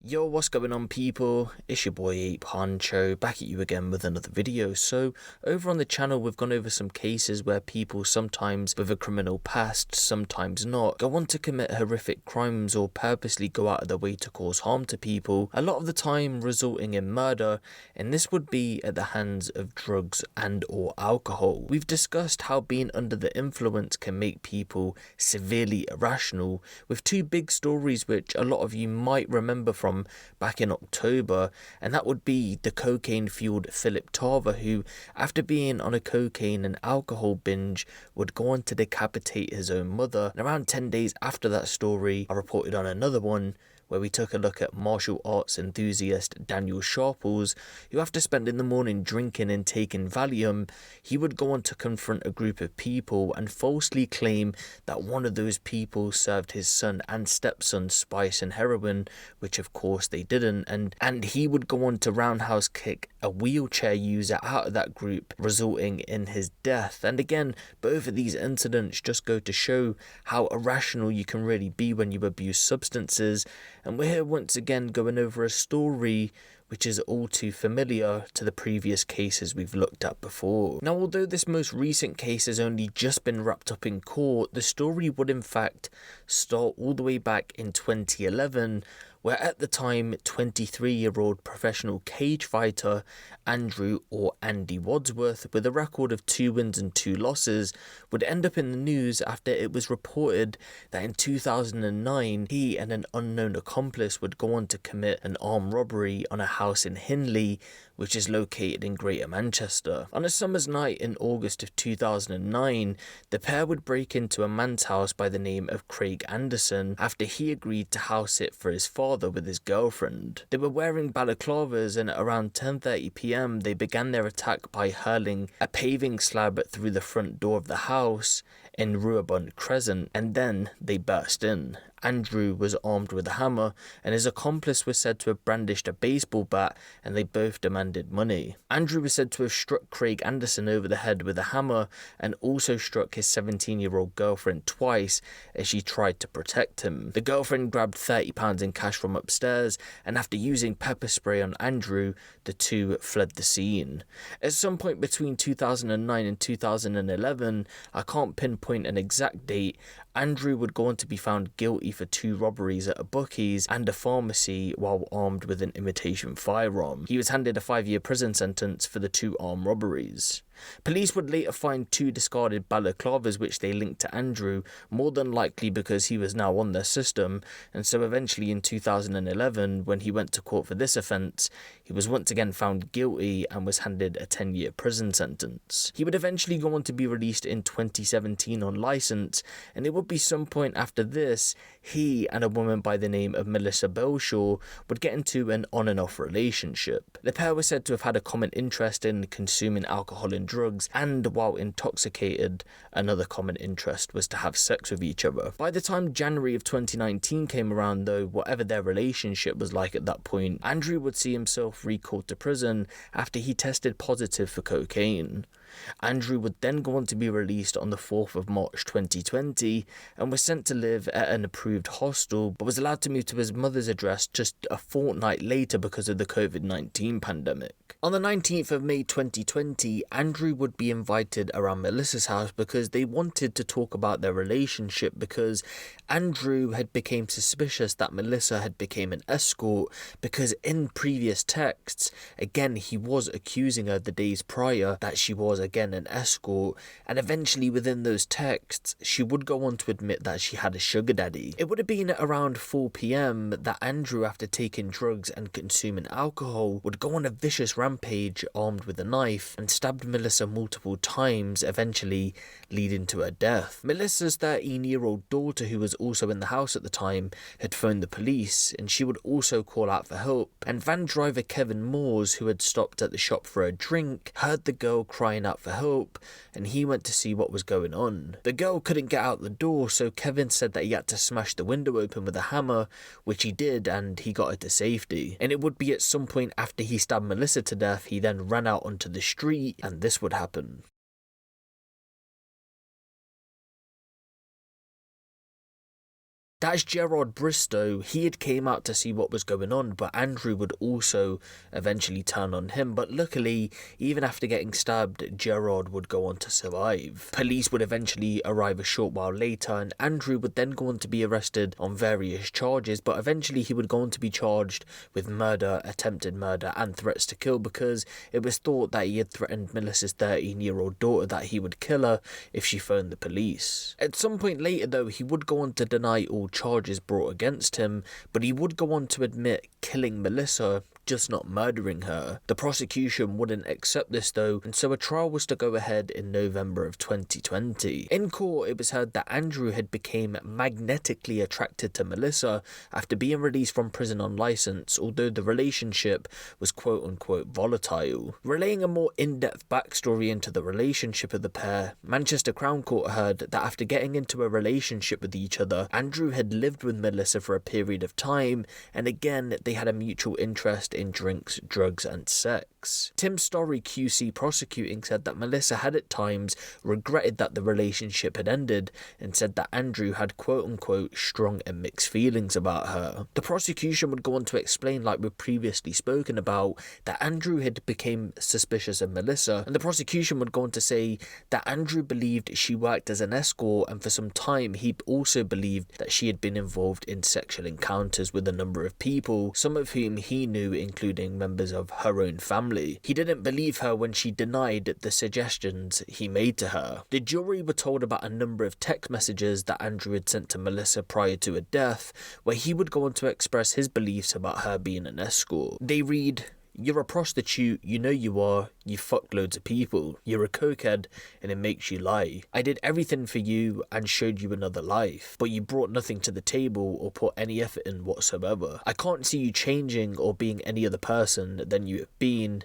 Yo, what's going on, people? It's your boy Huncho, back at you again with another video. So over on the channel, we've gone over some cases where people, sometimes with a criminal past, sometimes not, go on to commit horrific crimes or purposely go out of their way to cause harm to people, a lot of the time resulting in murder, and this would be at the hands of drugs and or alcohol. We've discussed how being under the influence can make people severely irrational, with two big stories which a lot of you might remember from back in October, and that would be the cocaine-fueled Philip Tarver, who, after being on a cocaine and alcohol binge, would go on to decapitate his own mother. And around 10 days after that story, I reported on another one where we took a look at martial arts enthusiast Daniel Sharples, who, after spending the morning drinking and taking Valium, he would go on to confront a group of people and falsely claim that one of those people served his son and stepson spice and heroin, which of course they didn't, and he would go on to roundhouse kick a wheelchair user out of that group, resulting in his death. And again, both of these incidents just go to show how irrational you can really be when you abuse substances. And we're here once again going over a story which is all too familiar to the previous cases we've looked at before. Now, although this most recent case has only just been wrapped up in court, the story would in fact start all the way back in 2011, where at the time 23-year-old professional cage fighter Andrew or Andy Wadsworth, with a record of 2 wins and 2 losses, would end up in the news after it was reported that in 2009 he and an unknown accomplice would go on to commit an armed robbery on a house in Hindley, which is located in Greater Manchester. On a summer's night in August of 2009, the pair would break into a man's house by the name of Craig Anderson after he agreed to house sit for his father with his girlfriend. They were wearing balaclavas, and at around 10:30 p.m. they began their attack by hurling a paving slab through the front door of the house in Ruabund Crescent, and then they burst in. Andrew was armed with a hammer, and his accomplice was said to have brandished a baseball bat, and they both demanded money. Andrew was said to have struck Craig Anderson over the head with a hammer, and also struck his 17-year-old girlfriend twice as she tried to protect him. The girlfriend grabbed £30 in cash from upstairs, and after using pepper spray on Andrew, the two fled the scene. At some point between 2009 and 2011, I can't pinpoint an exact date, Andrew would go on to be found guilty for 2 robberies at a bookies and a pharmacy while armed with an imitation firearm. He was handed a 5-year prison sentence for the 2 armed robberies. Police would later find 2 discarded balaclavas which they linked to Andrew, more than likely because he was now on their system, and so eventually in 2011, when he went to court for this offence, he was once again found guilty and was handed a 10-year prison sentence. He would eventually go on to be released in 2017 on licence, and it would be some point after this, he and a woman by the name of Melissa Belshaw would get into an on and off relationship. The pair were said to have had a common interest in consuming alcohol and drugs, and while intoxicated, another common interest was to have sex with each other. By the time January of 2019 came around though, whatever their relationship was like at that point, Andrew would see himself recalled to prison after he tested positive for cocaine. Andrew would then go on to be released on the 4th of March 2020 and was sent to live at an approved hostel, but was allowed to move to his mother's address just a fortnight later because of the COVID-19 pandemic. On the 19th of May 2020, Andrew would be invited around Melissa's house because they wanted to talk about their relationship, because Andrew had become suspicious that Melissa had become an escort, because in previous texts, again, he was accusing her the days prior that she was again an escort, and eventually within those texts, she would go on to admit that she had a sugar daddy. It would have been at around 4 p.m. that Andrew, after taking drugs and consuming alcohol, would go on a vicious rampage armed with a knife and stabbed Melissa multiple times, eventually leading to her death. Melissa's 13-year-old daughter, who was also in the house at the time, had phoned the police, and she would also call out for help, and van driver Kevin Moores, who had stopped at the shop for a drink, heard the girl crying out for help, and he went to see what was going on. The girl couldn't get out the door, so Kevin said that he had to smash the window open with a hammer, which he did, and he got her to safety. And it would be at some point after he stabbed Melissa to death, he then ran out onto the street, and this would happen. That's Gerard Bristow. He had came out to see what was going on, but Andrew would also eventually turn on him. But luckily, even after getting stabbed, Gerard would go on to survive. Police would eventually arrive a short while later, and Andrew would then go on to be arrested on various charges, but eventually he would go on to be charged with murder, attempted murder, and threats to kill, because it was thought that he had threatened Melissa's 13-year-old daughter that he would kill her if she phoned the police. At some point later though, he would go on to deny all charges brought against him, but he would go on to admit killing Melissa, just not murdering her. The prosecution wouldn't accept this though, and so a trial was to go ahead in November of 2020. In court, it was heard that Andrew had become magnetically attracted to Melissa after being released from prison on license, although the relationship was quote-unquote volatile. Relaying a more in-depth backstory into the relationship of the pair, Manchester Crown Court heard that after getting into a relationship with each other, Andrew had lived with Melissa for a period of time, and again, they had a mutual interest in drinks, drugs and sex. Tim Story, QC prosecuting, said that Melissa had at times regretted that the relationship had ended and said that Andrew had quote-unquote strong and mixed feelings about her. The prosecution would go on to explain, like we've previously spoken about, that Andrew had become suspicious of Melissa, and the prosecution would go on to say that Andrew believed she worked as an escort, and for some time he also believed that she had been involved in sexual encounters with a number of people, some of whom he knew, including members of her own family. He didn't believe her when she denied the suggestions he made to her. The jury were told about a number of text messages that Andrew had sent to Melissa prior to her death, where he would go on to express his beliefs about her being an escort. They read, "You're a prostitute, you know you are, you fucked loads of people. You're a cokehead and it makes you lie. I did everything for you and showed you another life, but you brought nothing to the table or put any effort in whatsoever. I can't see you changing or being any other person than you have been.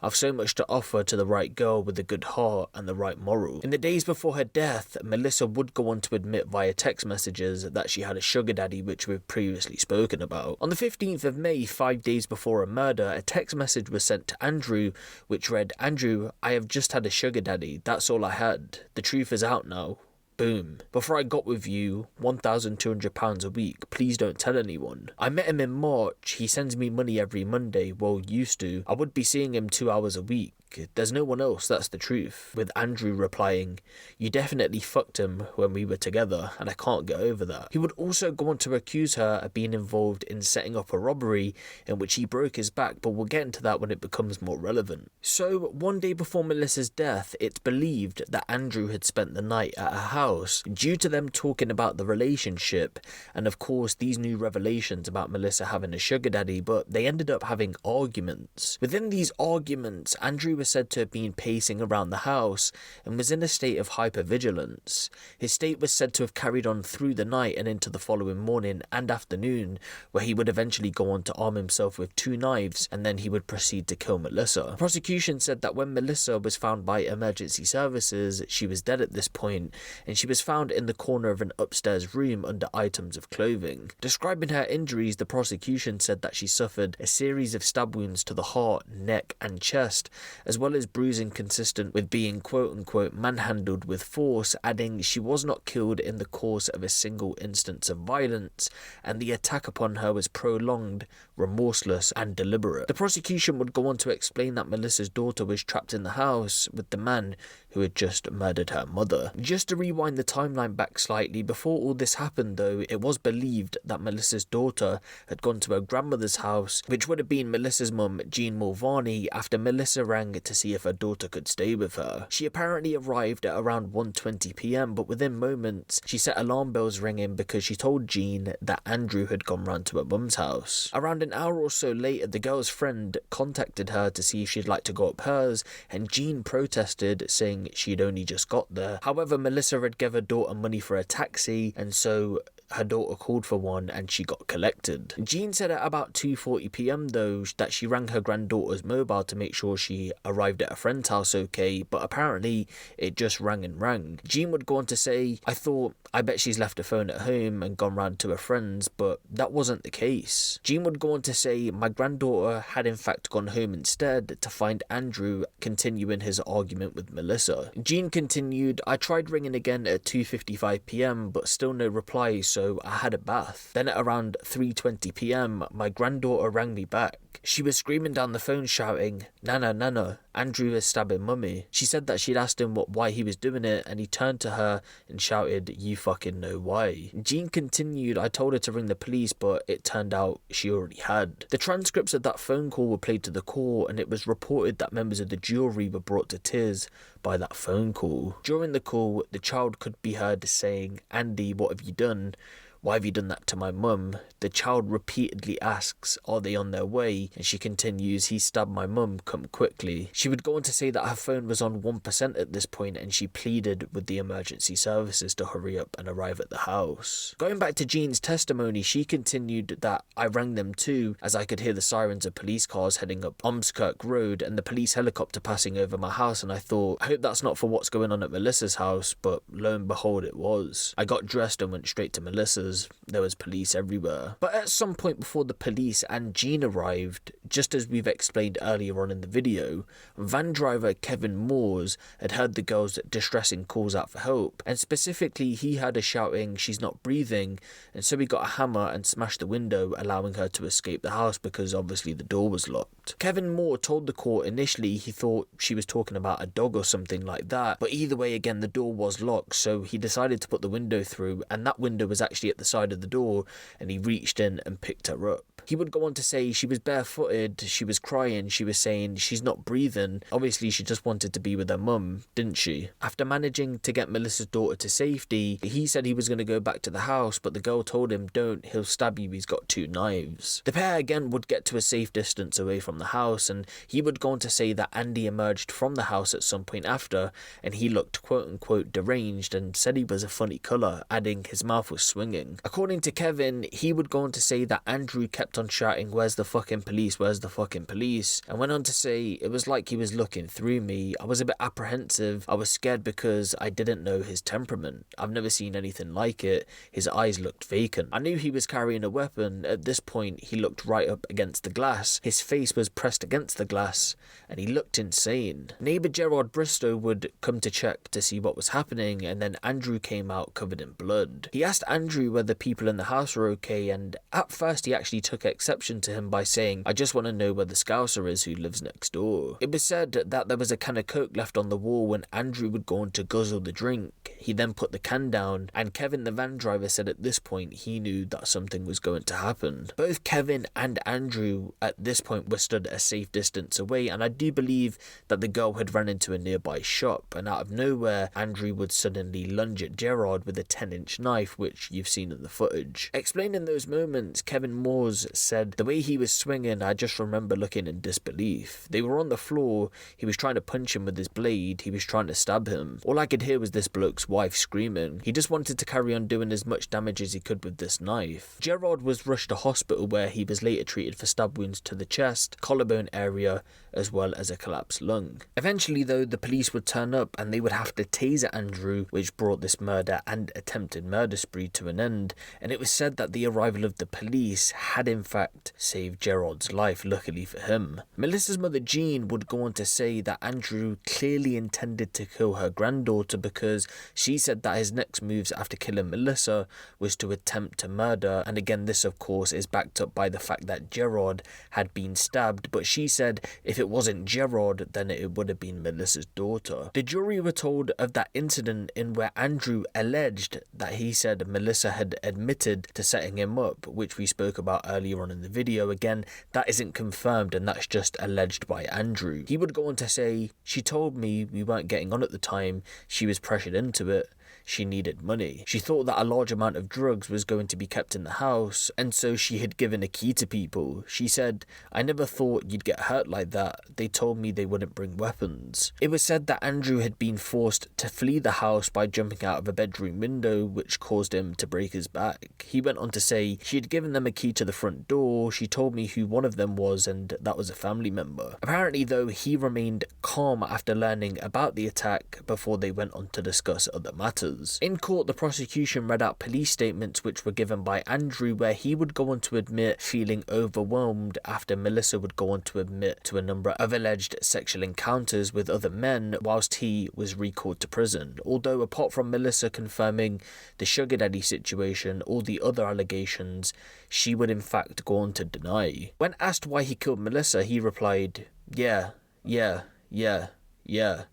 I've so much to offer to the right girl with a good heart and the right moral." In the days before her death, Melissa would go on to admit via text messages that she had a sugar daddy, which we've previously spoken about. On the 15th of May, 5 days before her murder, a text message was sent to Andrew, which read, "Andrew, I have just had a sugar daddy. That's all I had. The truth is out now. Boom. Before I got with you, £1,200 a week. Please don't tell anyone. I met him in March. He sends me money every Monday. Well, used to. I would be seeing him 2 hours a week. There's no one else, that's the truth." With Andrew replying, "You definitely fucked him when we were together, and I can't get over that." He would also go on to accuse her of being involved in setting up a robbery in which he broke his back, but we'll get into that when it becomes more relevant. So, one day before Melissa's death, it's believed that Andrew had spent the night at her house, due to them talking about the relationship, and of course these new revelations about Melissa having a sugar daddy, but they ended up having arguments. Within these arguments, Andrew was said to have been pacing around the house and was in a state of hypervigilance. His state was said to have carried on through the night and into the following morning and afternoon, where he would eventually go on to arm himself with 2 knives and then he would proceed to kill Melissa. The prosecution said that when Melissa was found by emergency services, she was dead at this point, and she was found in the corner of an upstairs room under items of clothing. Describing her injuries, the prosecution said that she suffered a series of stab wounds to the heart, neck and chest, as well as bruising consistent with being quote-unquote manhandled with force, adding she was not killed in the course of a single instance of violence, and the attack upon her was prolonged, remorseless and deliberate. The prosecution would go on to explain that Melissa's daughter was trapped in the house with the man who had just murdered her mother. Just to rewind the timeline back slightly, before all this happened though, it was believed that Melissa's daughter had gone to her grandmother's house, which would have been Melissa's mum, Jean Mulvaney, after Melissa rang to see if her daughter could stay with her. She apparently arrived at around 1:20 p.m, but within moments she set alarm bells ringing because she told Jean that Andrew had gone round to her mum's house. Around an hour or so later, the girl's friend contacted her to see if she'd like to go up hers, and Jean protested, saying she'd only just got there. However, Melissa had given her daughter money for a taxi, and so her daughter called for one and she got collected. Jean said at about 2:40 p.m. though that she rang her granddaughter's mobile to make sure she arrived at a friend's house okay, but apparently it just rang and rang. Jean would go on to say, I bet she's left her phone at home and gone round to her friends, but that wasn't the case. Jean would go on to say, my granddaughter had in fact gone home instead to find Andrew continuing his argument with Melissa. Melissa. Jean continued, I tried ringing again at 2:55 p.m, but still no reply, so I had a bath. Then at around 3:20 p.m, my granddaughter rang me back. She was screaming down the phone shouting, Nana, Nana, Andrew is stabbing mummy. She said that she'd asked him why he was doing it, and he turned to her and shouted, you fucking know why. Jean continued, I told her to ring the police, but it turned out she already had. The transcripts of that phone call were played to the court, and it was reported that members of the jury were brought to tears by that phone call. During the call, the child could be heard saying, Andy, what have you done? Why have you done that to my mum? The child repeatedly asks, are they on their way? And she continues, he stabbed my mum, come quickly. She would go on to say that her phone was on 1% at this point, and she pleaded with the emergency services to hurry up and arrive at the house. Going back to Jean's testimony, she continued that I rang them too, as I could hear the sirens of police cars heading up Ormskirk Road and the police helicopter passing over my house, and I thought, I hope that's not for what's going on at Melissa's house, but lo and behold it was. I got dressed and went straight to Melissa's. There was police everywhere. But at some point before the police and Jean arrived, just as we've explained earlier on in the video, van driver Kevin Moores had heard the girls' distressing calls out for help, and specifically he heard her shouting she's not breathing, and so he got a hammer and smashed the window, allowing her to escape the house because obviously the door was locked. Kevin Moore told the court initially he thought she was talking about a dog or something like that, but either way again the door was locked, so he decided to put the window through, and that window was actually at the side of the door, and he reached in and picked her up. He would go on to say she was barefooted, she was crying, she was saying she's not breathing. Obviously she just wanted to be with her mum, didn't she? After managing to get Melissa's daughter to safety, he said he was going to go back to the house, but the girl told him, don't, he'll stab you, he's got 2 knives. The pair again would get to a safe distance away from the house, and he would go on to say that Andy emerged from the house at some point after, and he looked quote unquote deranged and said he was a funny colour, adding his mouth was swinging. According to Kevin, he would go on to say that Andrew kept on shouting, where's the fucking police, where's the fucking police, and went on to say it was like he was looking through me. I was a bit apprehensive, I was scared because I didn't know his temperament. I've never seen anything like it. His eyes looked vacant. I knew he was carrying a weapon. At this point he looked right up against the glass, his face was pressed against the glass, and he looked insane. Neighbour Gerard Bristow would come to check to see what was happening, and then Andrew came out covered in blood. He asked Andrew whether people in the house were okay, and at first he actually took exception to him by saying, I just want to know where the Scouser is who lives next door. It was said that there was a can of Coke left on the wall when Andrew would go on to guzzle the drink. He then put the can down, and Kevin the van driver said at this point he knew that something was going to happen. Both Kevin and Andrew at this point were stood a safe distance away, and I do believe that the girl had run into a nearby shop, and out of nowhere Andrew would suddenly lunge at Gerard with a 10-inch knife, which you've seen in the footage. Explaining those moments, Kevin Moores said, the way he was swinging, I just remember looking in disbelief. They were on the floor, he was trying to punch him with his blade, he was trying to stab him. All I could hear was this bloke's wife screaming. He just wanted to carry on doing as much damage as he could with this knife. Gerard was rushed to hospital where he was later treated for stab wounds to the chest, collarbone area, as well as a collapsed lung. Eventually though, the police would turn up and they would have to taser Andrew, which brought this murder and attempted murder spree to an end, and it was said that the arrival of the police had in fact saved Gerard's life, luckily for him. Melissa's mother Jean would go on to say that Andrew clearly intended to kill her granddaughter because she said that his next moves after killing Melissa was to attempt to murder, and again this of course is backed up by the fact that Gerard had been stabbed, but she said if it wasn't Gerard then it would have been Melissa's daughter. The jury were told of that incident in where Andrew alleged that he said Melissa had admitted to setting him up, which we spoke about earlier on in the video. Again, that isn't confirmed and that's just alleged by Andrew. He would go on to say, she told me we weren't getting on at the time, she was pressured into it. She needed money. She thought that a large amount of drugs was going to be kept in the house, and so she had given a key to people. She said, I never thought you'd get hurt like that. They told me they wouldn't bring weapons. It was said that Andrew had been forced to flee the house by jumping out of a bedroom window, which caused him to break his back. He went on to say, she had given them a key to the front door. She told me who one of them was, and that was a family member. Apparently though, he remained calm after learning about the attack before they went on to discuss other matters. others. In court, the prosecution read out police statements which were given by Andrew, where he would go on to admit feeling overwhelmed after Melissa would go on to admit to a number of alleged sexual encounters with other men whilst he was recalled to prison. Although apart from Melissa confirming the sugar daddy situation, all the other allegations she would in fact go on to deny. When asked why he killed Melissa, he replied, yeah.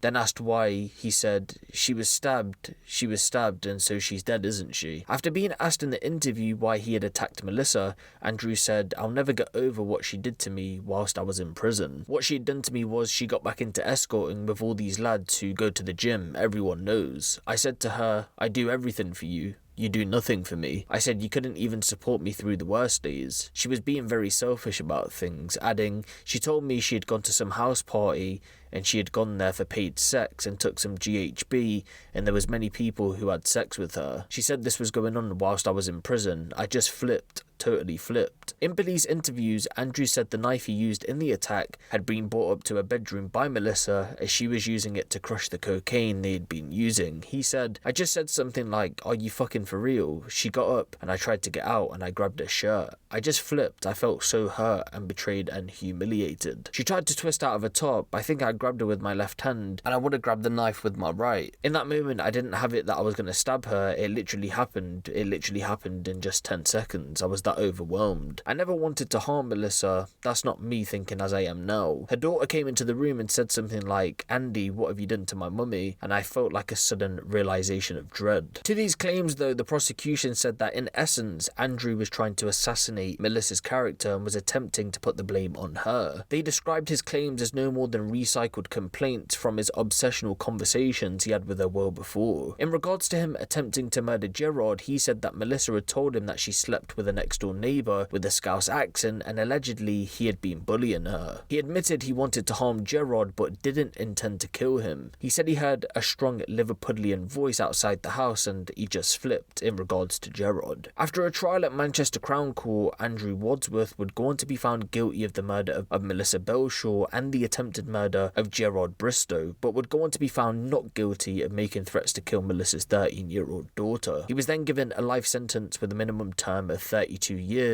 Then asked why, he said, she was stabbed, and so she's dead, isn't she? After being asked in the interview why he had attacked Melissa, Andrew said, I'll never get over what she did to me whilst I was in prison. What she had done to me was she got back into escorting with all these lads who go to the gym, everyone knows. I said to her, I do everything for you. You do nothing for me. I said you couldn't even support me through the worst days. She was being very selfish about things, adding, she told me she had gone to some house party and she had gone there for paid sex and took some GHB and there was many people who had sex with her. She said this was going on whilst I was in prison. I just flipped. Totally flipped. In police interviews, Andrew said the knife he used in the attack had been brought up to a bedroom by Melissa as she was using it to crush the cocaine they had been using. He said, I just said something like, are you fucking for real? She got up and I tried to get out and I grabbed her shirt. I just flipped. I felt so hurt and betrayed and humiliated. She tried to twist out of her top. I think I grabbed her with my left hand and I would have grabbed the knife with my right. In that moment, I didn't have it that I was going to stab her. It literally happened. It literally happened in just 10 seconds. I was that overwhelmed. I never wanted to harm Melissa. That's not me thinking as I am now. Her daughter came into the room and said something like, Andy, what have you done to my mummy? And I felt like a sudden realization of dread. To these claims though, the prosecution said that in essence, Andrew was trying to assassinate Melissa's character and was attempting to put the blame on her. They described his claims as no more than recycled complaints from his obsessional conversations he had with her well before. In regards to him attempting to murder Gerard, he said that Melissa had told him that she slept with a next door neighbour with a Scouse accent and allegedly he had been bullying her. He admitted he wanted to harm Gerard but didn't intend to kill him. He said he heard a strong Liverpudlian voice outside the house and he just flipped in regards to Gerard. After a trial at Manchester Crown Court, Andrew Wadsworth would go on to be found guilty of the murder of Melissa Belshaw and the attempted murder of Gerard Bristow, but would go on to be found not guilty of making threats to kill Melissa's 13-year-old daughter. He was then given a life sentence with a minimum term of 32 years,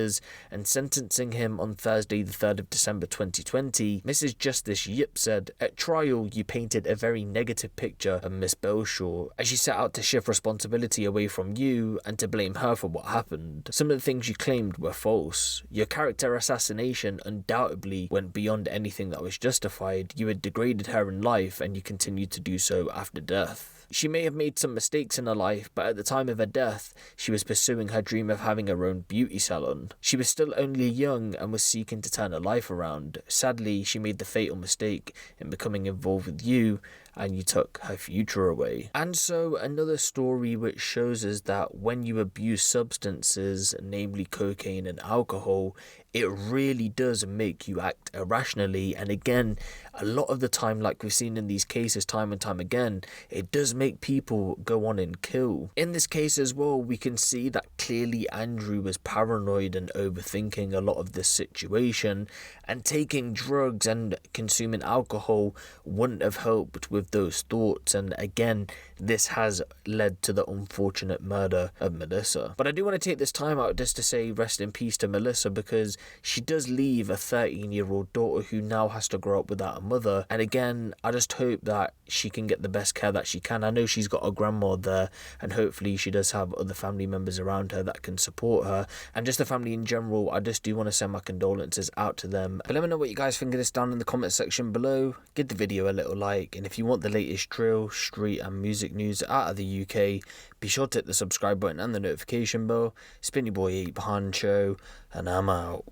and sentencing him on Thursday the 3rd of December 2020, Mrs. Justice Yip said, at trial you painted a very negative picture of Miss Belshaw as she set out to shift responsibility away from you and to blame her for what happened. Some of the things you claimed were false. Your character assassination undoubtedly went beyond anything that was justified. You had degraded her in life and you continued to do so after death. She may have made some mistakes in her life, but at the time of her death, she was pursuing her dream of having her own beauty salon. She was still only young and was seeking to turn her life around. Sadly, she made the fatal mistake in becoming involved with you, and you took her future away. And so another story which shows us that when you abuse substances, namely cocaine and alcohol, it really does make you act irrationally. And again, a lot of the time, like we've seen in these cases time and time again, it does make people go on and kill. In this case as well, we can see that clearly Andrew was paranoid and overthinking a lot of this situation, and taking drugs and consuming alcohol wouldn't have helped with those thoughts. And again, this has led to the unfortunate murder of Melissa. But I do want to take this time out just to say rest in peace to Melissa, because she does leave a 13-year-old daughter who now has to grow up without a mother. And again, I just hope that she can get the best care that she can. I know she's got a grandma there, and hopefully she does have other family members around her that can support her. And just the family in general, I just do want to send my condolences out to them. But let me know what you guys think of this down in the comment section below. Give the video a little like, and if you want the latest drill, street and music news out of the UK, be sure to hit the subscribe button and the notification bell. It's been your boy Huncho, and I'm out.